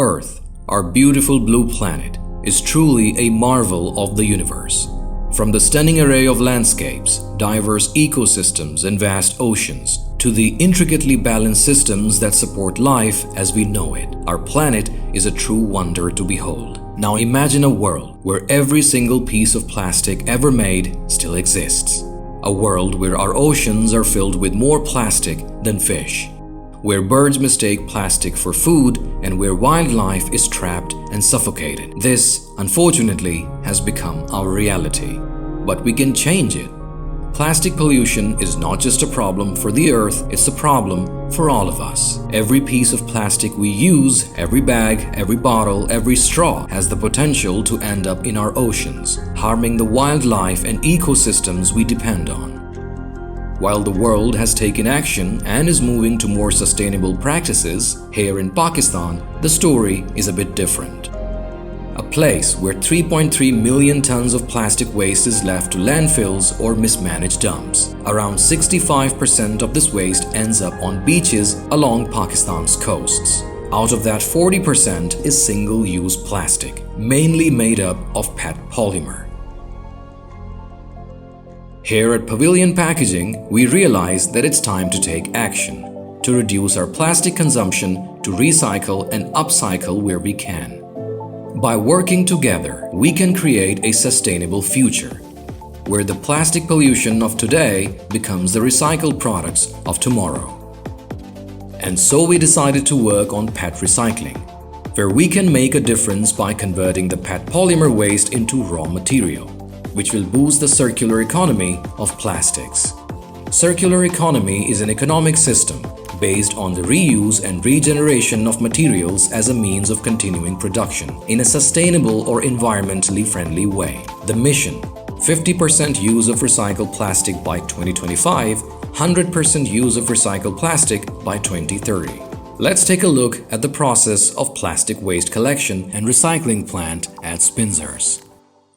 Earth, our beautiful blue planet, is truly a marvel of the universe. From the stunning array of landscapes, diverse ecosystems and vast oceans, to the intricately balanced systems that support life as we know it, our planet is a true wonder to behold. Now imagine a world where every single piece of plastic ever made still exists. A world where our oceans are filled with more plastic than fish, where birds mistake plastic for food, and where wildlife is trapped and suffocated. This, unfortunately, has become our reality. But we can change it. Plastic pollution is not just a problem for the Earth, it's a problem for all of us. Every piece of plastic we use, every bag, every bottle, every straw has the potential to end up in our oceans, harming the wildlife and ecosystems we depend on. While the world has taken action and is moving to more sustainable practices, here in Pakistan, the story is a bit different. A place where 3.3 million tons of plastic waste is left to landfills or mismanaged dumps. Around 65% of this waste ends up on beaches along Pakistan's coasts. Out of that, 40% is single-use plastic, mainly made up of PET polymer. Here at Pavilion Packaging, we realize that it's time to take action, to reduce our plastic consumption, to recycle and upcycle where we can. By working together, we can create a sustainable future, where the plastic pollution of today becomes the recycled products of tomorrow. And so we decided to work on PET recycling, where we can make a difference by converting the PET polymer waste into raw material, which will boost the circular economy of plastics. Circular economy is an economic system based on the reuse and regeneration of materials as a means of continuing production in a sustainable or environmentally friendly way. The mission: 50% use of recycled plastic by 2025, 100% use of recycled plastic by 2030. Let's take a look at the process of plastic waste collection and recycling plant at Spinzers.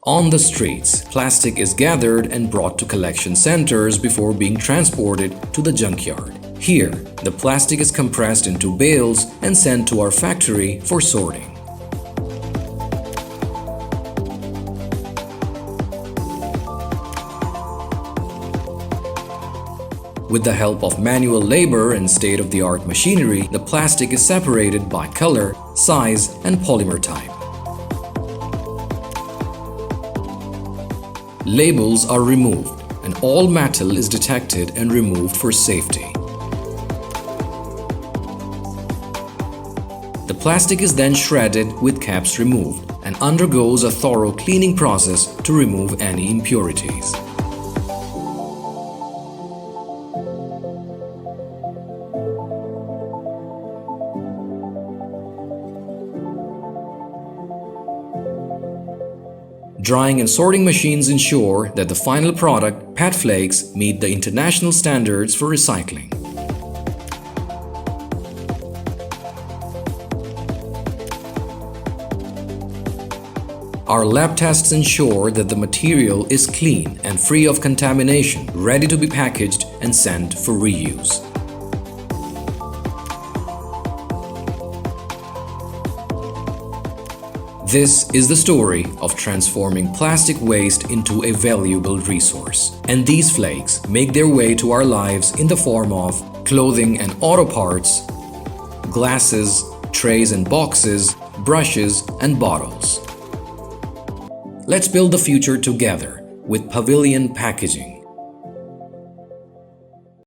On the streets, plastic is gathered and brought to collection centers before being transported to the junkyard. Here, the plastic is compressed into bales and sent to our factory for sorting. With the help of manual labor and state-of-the-art machinery, the plastic is separated by color, size, and polymer type. Labels are removed, and all metal is detected and removed for safety. The plastic is then shredded with caps removed and undergoes a thorough cleaning process to remove any impurities. Drying and sorting machines ensure that the final product, PET flakes, meet the international standards for recycling. Our lab tests ensure that the material is clean and free of contamination, ready to be packaged and sent for reuse. This is the story of transforming plastic waste into a valuable resource. And these flakes make their way to our lives in the form of clothing and auto parts, glasses, trays and boxes, brushes and bottles. Let's build the future together with Pavilion Packaging.